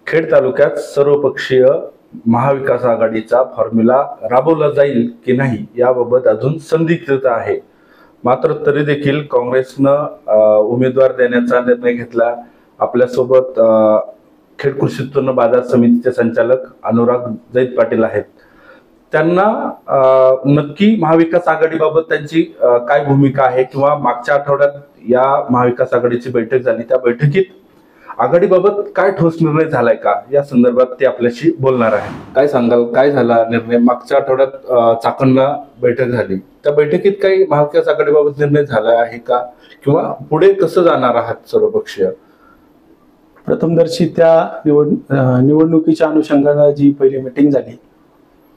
खेड तालुक्यात सर्वपक्षीय महाविकास आघाडीचा फॉर्म्युला राबवला जाईल की नाही याबाबत अजून संदिग्धता आहे. मात्र तरी देखील काँग्रेसनं उमेदवार देण्याचा निर्णय घेतला. आपल्यासोबत खेड कृषी उत्पन्न बाजार समितीचे संचालक अनुराग जैद पाटील आहेत. त्यांना नक्की महाविकास आघाडीबाबत त्यांची काय भूमिका आहे किंवा मागच्या आठवड्यात या महाविकास आघाडीची बैठक झाली, त्या बैठकीत आघाडीबाबत काय ठोस निर्णय झालाय का या संदर्भात ते आपल्याशी बोलणार आहे. काय सांगाल, काय झाला निर्णय? मागच्या आठवड्यात चाकणला बैठक झाली, त्या बैठकीत काही महाविकास आघाडीबाबत निर्णय झाला आहे का किंवा पुढे कसं जाणार आहात सर्वपक्षीय? प्रथमदर्शी त्या निवडणुकीच्या अनुषंगाने जी पहिली मीटिंग झाली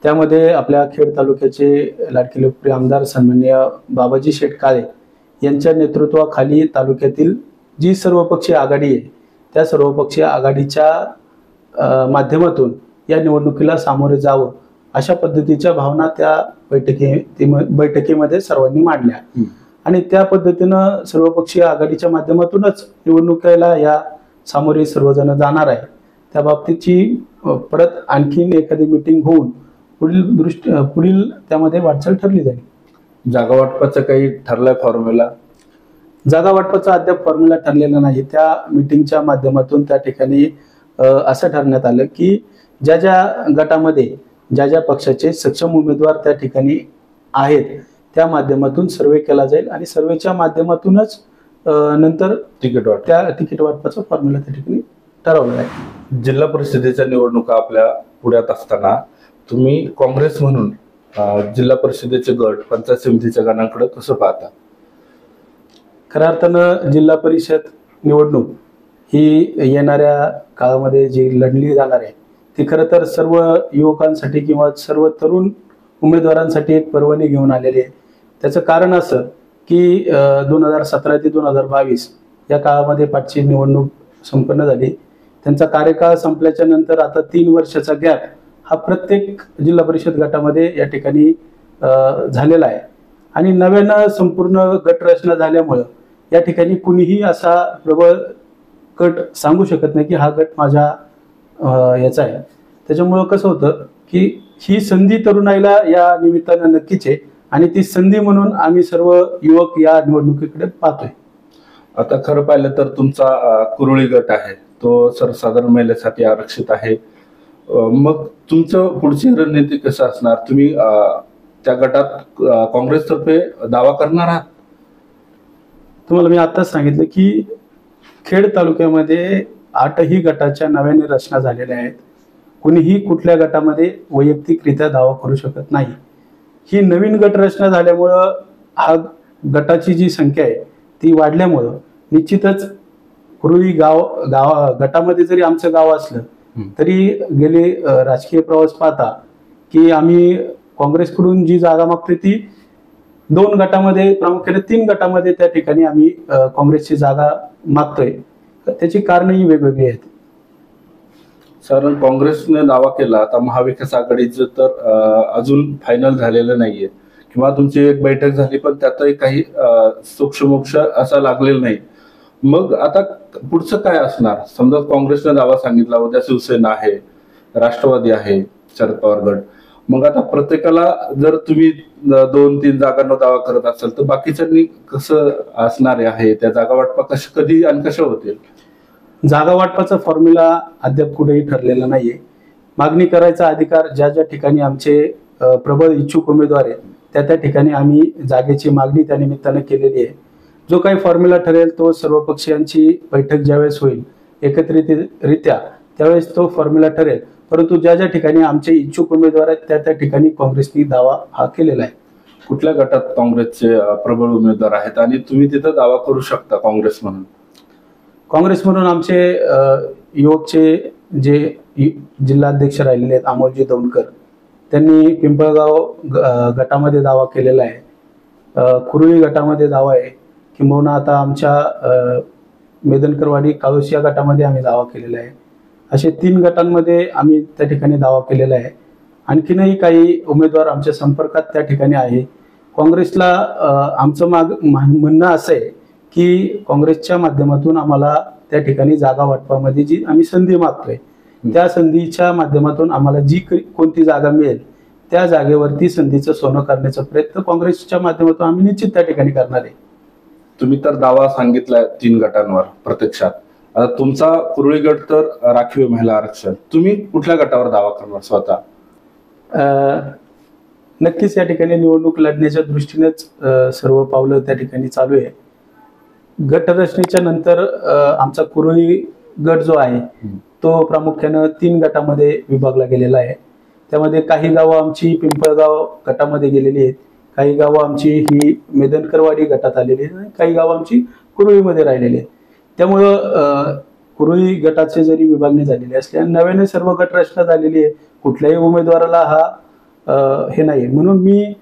त्यामध्ये आपल्या खेड तालुक्याचे लाडके लोकप्रिय आमदार सन्माननीय बाबाजी शेठ काळे यांच्या नेतृत्वाखाली तालुक्यातील जी सर्वपक्षीय आघाडी आहे त्या सर्वपक्षीय आघाडीच्या माध्यमातून या निवडणुकीला सामोरे जावं अशा पद्धतीच्या भावना त्या बैठकीमध्ये सर्वांनी मांडल्या आणि त्या पद्धतीनं सर्वपक्षीय आघाडीच्या माध्यमातूनच निवडणुकीला या सामोरे सर्वजण जाणार आहे. त्या बाबतीची परत आणखीन एखादी मीटिंग होऊन पुढील त्यामध्ये वाटचाल ठरली जाईल. जागा वाटपाचं काही ठरलंय फॉर्म्युला? जागा वाटपाचा अद्याप फॉर्म्युला ठरलेला नाही. त्या मीटिंगच्या माध्यमातून त्या ठिकाणी असं ठरण्यात आलं की ज्या ज्या गटामध्ये ज्या ज्या पक्षाचे सक्षम उमेदवार त्या ठिकाणी आहेत त्या माध्यमातून सर्वे केला जाईल आणि सर्वेच्या माध्यमातूनच नंतर तिकीट वाटपाचा फॉर्म्युला त्या ठिकाणी ठरवला आहे. जिल्हा परिषदेच्या निवडणुका आपल्या पुढ्यात असताना तुम्ही काँग्रेस म्हणून जिल्हा परिषदेचे गट, पंचायत समितीच्या गणांकडे कसं पाहता? खऱ्या अर्थानं जिल्हा परिषद निवडणूक ही येणाऱ्या काळामध्ये जी लढली जाणार आहे ती खरं तर सर्व युवकांसाठी किंवा सर्व तरुण उमेदवारांसाठी एक पर्वणी घेऊन आलेली आहे. त्याचं कारण असं की 2017 ते 2022 या काळामध्ये पाचची निवडणूक संपन्न झाली. त्यांचा कार्यकाळ संपल्याच्या नंतर आता 3 वर्षाचा गॅप हा प्रत्येक जिल्हा परिषद गटामध्ये या ठिकाणी झालेला आहे आणि नव्यानं संपूर्ण गट रचना झाल्यामुळं या ठिकाणी कुणीही असा प्रबळ गट सांगू शकत नाही की हा गट माझ्या याचा आहे. त्याच्यामुळं कसं होतं की ही संधी तरुणाईला या निमित्तानं नक्कीच आहे आणि ती संधी म्हणून आम्ही सर्व युवक या निवडणुकीकडे पाहतोय. आता खरं पाहिलं तर तुमचा कुरुळी गट आहे तो सर्वसाधारण महिलेसाठी आरक्षित आहे. मग तुमचं पुढची रणनीती कसं असणार? तुम्ही त्या गटात काँग्रेसतर्फे दावा करणार आहात? तुम्हाला मी आताच सांगितलं की खेड तालुक्यामध्ये 8ही गटाच्या नव्याने रचना झालेल्या आहेत. कुणीही कुठल्या गटामध्ये वैयक्तिकरित्या दावा करू शकत नाही. ही नवीन गट रचना झाल्यामुळं हा गटाची जी संख्या आहे ती वाढल्यामुळं निश्चितच कुरुळी गटामध्ये जरी आमचं गाव असलं तरी गेले राजकीय प्रवास पाहता की आम्ही काँग्रेसकडून जी जागा मागतोय ती 2 गटामध्ये, प्रामुख्याने 3 गटामध्ये त्या ठिकाणी आम्ही काँग्रेसची जागा मागतोय. त्याची कारणही वेगवेगळी आहेत. सर, काँग्रेसने दावा केला, आता महाविकास आघाडीचं तर अजून फायनल झालेलं नाहीये किंवा तुमची एक बैठक झाली पण त्यातही काही सोक्षमोक्ष असा लागलेला नाही. मग आता पुढचं काय असणार? समजा काँग्रेसने दावा सांगितला, उद्या शिवसेना आहे, राष्ट्रवादी आहे, शरद पवार गट, मग आता प्रत्येकाला जर तुम्ही 2-3 जागांना दावा करत असाल तर बाकीच्यांनी कसं असणार आहे? त्या जागा वाटपा कधी आणि कशा होतील? जागा वाटपाचा फॉर्म्युला अद्याप कुठेही ठरलेला नाहीये. मागणी करायचा अधिकार ज्या ज्या ठिकाणी आमचे प्रबळ इच्छुक उमेदवार आहेत त्या ठिकाणी आम्ही जागेची मागणी त्या निमित्तानं केलेली आहे. जो काही फॉर्म्युला ठरेल तो सर्व पक्षीयांची बैठक ज्यावेळेस होईल एकत्रितरित्या त्यावेळेस तो फॉर्म्युला ठरेल. परंतु ज्या ज्या ठिकाणी आमचे इच्छुक उमेदवार आहेत त्या ठिकाणी काँग्रेसनी दावा हा केलेला आहे. कुठल्या गटात काँग्रेसचे प्रबळ उमेदवार आहेत आणि तुम्ही तिथं दावा करू शकता काँग्रेस म्हणून? काँग्रेस म्हणून आमचे युवकचे जे जिल्हाध्यक्ष राहिलेले आहेत अमोलजी दौंडकर, त्यांनी पिंपळगाव गटामध्ये दावा केलेला आहे. कुरुळी गटामध्ये दावा आहे. किंबहुना आता आमच्या मेदनकरवाडी काळोशी या गटामध्ये आम्ही दावा केलेला आहे. असे 3 गटांमध्ये आम्ही त्या ठिकाणी दावा केलेला आहे. आणखीनही काही उमेदवार आमच्या संपर्कात त्या ठिकाणी आहे. काँग्रेसला आमचं म्हणणं असं आहे की काँग्रेसच्या माध्यमातून आम्हाला त्या ठिकाणी जागा वाटपामध्ये जी आम्ही संधी मागतोय त्या संधीच्या माध्यमातून आम्हाला जी कोणती जागा मिळेल त्या जागेवरती संधीचं सोनं करण्याचा प्रयत्न काँग्रेसच्या माध्यमातून आम्ही निश्चित त्या ठिकाणी करणार आहे. तुम्ही तर दावा सांगितलाय 3 गटांवर. प्रत्यक्षात आता तुमचा कुरळी गट तर राखीव महिला आरक्षण, तुम्ही कुठल्या गटावर दावा करणार स्वतः? नक्कीच या ठिकाणी निवडणूक लढण्याच्या दृष्टीनेच सर्व पावलं त्या ठिकाणी चालू आहे. गट रचनेच्या नंतर आमचा कुरळी गट जो आहे तो प्रामुख्यानं 3 गटामध्ये विभागला गेलेला आहे. त्यामध्ये काही गावं आमची पिंपळगाव गटामध्ये गेलेली आहेत, काही गावं आमची ही मेदनकरवाडी गटात आलेली आहेत आणि काही गावं आमची कुरळीमध्ये राहिलेली आहेत. त्यामुळं कुरळी गटाचे जरी विभागणी झालेली असली आणि नव्याने सर्व गट रचना झालेली आहे, कुठल्याही उमेदवाराला हा हे नाही, म्हणून मी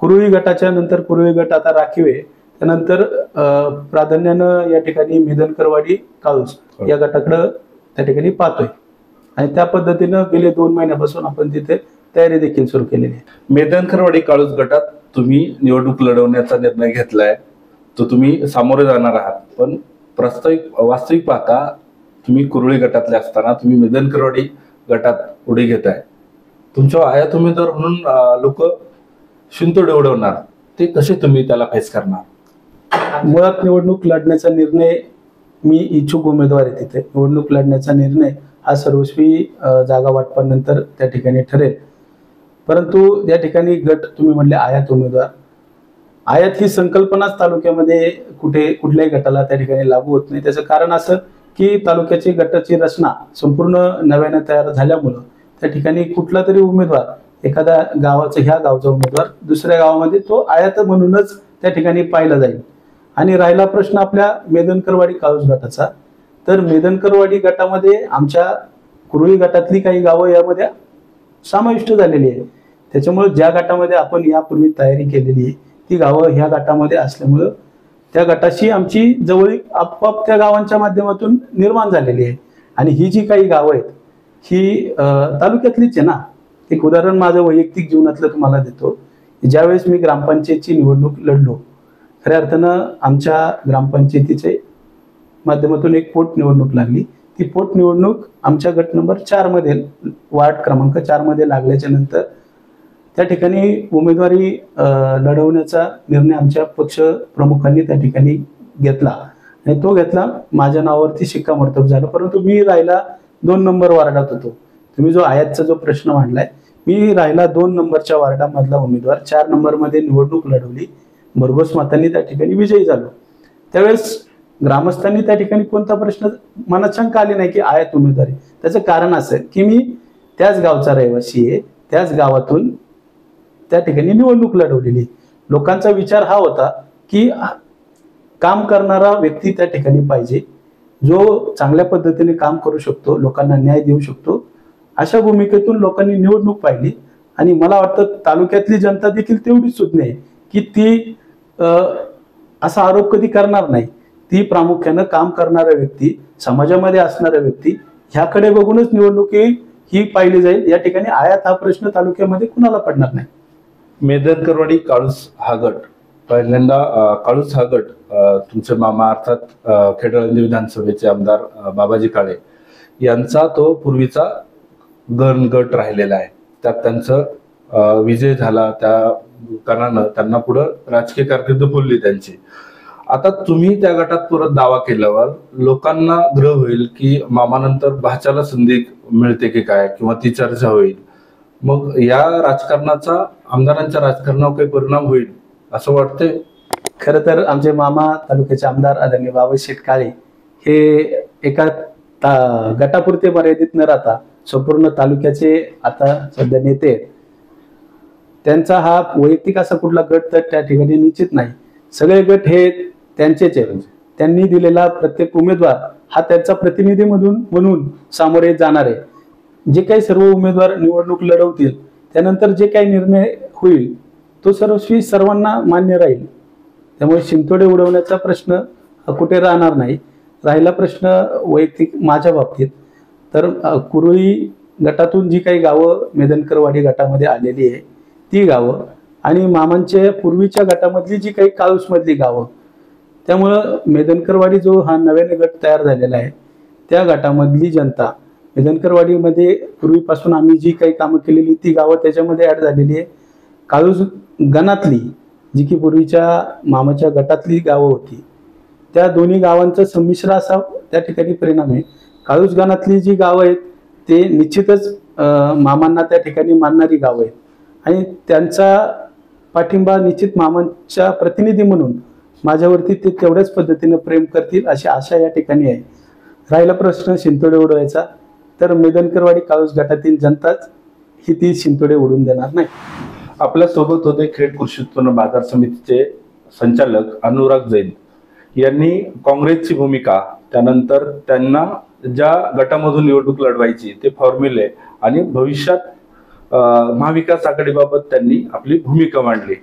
कुरळी गटाच्या नंतर कुरळी गट आता राखीव आहे, त्यानंतर प्राधान्यानं या ठिकाणी मेदनकरवाडी काळूस या गटाकडं त्या ठिकाणी पाहतोय आणि त्या पद्धतीनं गेले 2 महिन्यापासून आपण तिथे तयारी देखील सुरू केलेली आहे. मेदनकरवाडी काळूस गटात तुम्ही निवडणूक लढवण्याचा निर्णय घेतलाय, तो तुम्ही सामोरे जाणार आहात, पण वास्तविक पाहता तुम्ही कुरळी गटातले असताना तुम्ही मेदनकरवाडी गटात उडी घेताय. तुमच्या आयात उमेदवार म्हणून लोक शिंतोडे उडवणार, ते कसे तुम्ही त्याला फेस करणार? मुळात निवडणूक लढण्याचा निर्णय, मी इच्छुक उमेदवार आहे, तिथे निवडणूक लढण्याचा निर्णय हा सर्वस्वी जागा वाटपानंतर त्या ठिकाणी ठरेल. परंतु या ठिकाणी गट तुम्ही म्हणले आयात उमेदवार, आयात ही संकल्पनाच तालुक्यामध्ये कुठल्याही गटाला त्या ठिकाणी लागू होत नाही. त्याचं कारण असं की तालुक्याची गटाची रचना संपूर्ण नव्याने तयार झाल्यामुळं त्या ठिकाणी कुठला तरी उमेदवार, एखाद्या गावाचा, ह्या गावचा उमेदवार दुसऱ्या गावामध्ये तो आयात म्हणूनच त्या ठिकाणी पाहिला जाईल. आणि राहिला प्रश्न आपल्या मेदनकरवाडी काळूस गटाचा, तर मेदनकरवाडी गटामध्ये आमच्या कुरळी गटातली काही गावं यामध्ये समाविष्ट झालेली आहे. त्याच्यामुळे ज्या गटामध्ये आपण यापूर्वी तयारी केलेली आहे ती गावं ह्या गटामध्ये असल्यामुळं त्या गटाशी आमची जवळीक आपोआप त्या गावांच्या माध्यमातून निर्माण झालेली आहे. आणि ही जी काही गावं आहेत ही तालुक्यातलीच आहे ना. एक उदाहरण माझं वैयक्तिक जीवनातलं तुम्हाला देतो. ज्यावेळेस मी ग्रामपंचायतची निवडणूक लढलो, खऱ्या अर्थानं आमच्या ग्रामपंचायतीचे माध्यमातून एक पोटनिवडणूक लागली. ती पोटनिवडणूक आमच्या गट नंबर 4 मध्ये, वार्ड क्रमांक 4 मध्ये लागल्याच्या नंतर त्या ठिकाणी उमेदवारी लढवण्याचा निर्णय आमच्या पक्ष प्रमुखांनी त्या ठिकाणी घेतला आणि तो घेतला, माझ्या नावावरती शिक्कामोर्तब झालं. परंतु मी राहिला 2 नंबर वार्डात होतो. तुम्ही जो आयातचा जो प्रश्न मांडलाय, मी राहिला 2 नंबरच्या वार्डामधला उमेदवार, 4 नंबरमध्ये निवडणूक लढवली, भरघोस मतांनी त्या ठिकाणी विजयी झालो. त्यावेळेस ग्रामस्थांनी त्या ठिकाणी कोणता प्रश्न, मनात शंका आली नाही की आयात उमेदवारी. त्याचं कारण असं की मी त्याच गावचा रहिवासी आहे, त्याच गावातून त्या ठिकाणी निवडणूक लढवलेली. लोकांचा विचार हा होता की काम करणारा व्यक्ती त्या ठिकाणी पाहिजे, जो चांगल्या पद्धतीने काम करू शकतो, लोकांना न्याय देऊ शकतो, अशा भूमिकेतून लोकांनी निवडणूक पाहिली. आणि मला वाटतं तालुक्यातली जनता देखील तेवढीच सुज्ञ आहे की ती असा आरोप कधी करणार नाही. ती प्रामुख्यानं काम करणारा व्यक्ती, समाजामध्ये असणारा व्यक्ती ह्याकडे बघूनच निवडणूक ही पाहिली जाईल. या ठिकाणी आयात हा प्रश्न तालुक्यामध्ये कुणाला पडणार नाही. मेदनकरवाडी काळूस हा गट पहिल्यांदा, काळूस हा गट तुमचे मामा अर्थात खेडळंदी विधानसभेचे आमदार बाबाजी काळे यांचा तो पूर्वीचा गट राहिलेला आहे. त्यात त्यांचं विजय झाला, त्या कारणानं त्यांना पुढं राजकीय कारकीर्द फुलली त्यांची. आता तुम्ही त्या गटात परत दावा केल्यावर लोकांना ग्रह होईल की मामानंतर भाच्याला संधी मिळते की काय, किंवा ती चर्चा होईल. मग या राजकारणाचा आमदारांच्या राजकारणावर काही परिणाम होईल असं वाटतंय? खरं तर आमचे मामा तालुक्याचे आमदार आदरणीय बाबाशेठ काळे हे एका गटापुरते मर्यादित न राहता संपूर्ण तालुक्याचे आता सध्या नेते आहेत. त्यांचा हा वैयक्तिक असा कुठला गट तर त्या ठिकाणी निश्चित नाही. सगळे गट हे त्यांचेच आहेत. त्यांनी दिलेला प्रत्येक उमेदवार हा त्यांचा प्रतिनिधी म्हणून सामोरे जाणार आहे. जे काही सर्व उमेदवार निवडणूक लढवतील त्यानंतर जे काही निर्णय होईल तो सर्वांना मान्य राहील. त्यामुळे शिंतोडे उडवण्याचा प्रश्न कुठे राहणार नाही. राहिला प्रश्न वैयक्तिक माझ्या बाबतीत, तर कुरळी गटातून जी काही गावं मेदनकरवाडी गटामध्ये आलेली आहे ती गावं आणि मामांच्या पूर्वीच्या गटामधली जी काही काळूसमधली गावं, त्यामुळं मेदनकरवाडी जो हा नव्याने गट तयार झालेला आहे त्या गटामधली जनता मेदनकरवाडीमध्ये पूर्वीपासून आम्ही जी काही कामं केलेली ती गावं त्याच्यामध्ये ऍड झालेली आहे. काळूज गणातली जी की पूर्वीच्या मामाच्या गटातली गावं होती, त्या दोन्ही गावांचा संमिश्र असा त्या ठिकाणी परिणाम आहे. काळूज गणातली जी गावं आहेत ते निश्चितच मामांना त्या ठिकाणी मानणारी गावं आहेत आणि त्यांचा पाठिंबा निश्चित मामांच्या प्रतिनिधी म्हणून माझ्यावरती ते तेवढ्याच पद्धतीने प्रेम करतील अशी आशा या ठिकाणी आहे. राहिला प्रश्न शिंतोडे उडवायचा, तर मेदनकरवाडी काळूज गटातील जनताच ही ती शिंतोडे उडवून देणार नाही. आपल्या सोबत होते खेड कृषी उत्पन्न बाजार समितीचे संचालक अनुराग जैन यांनी काँग्रेसची भूमिका, त्यानंतर त्यांना ज्या गटामधून निवडणूक लढवायची ते फॉर्म्युले आणि भविष्यात महाविकास आघाडीबाबत त्यांनी आपली भूमिका मांडली.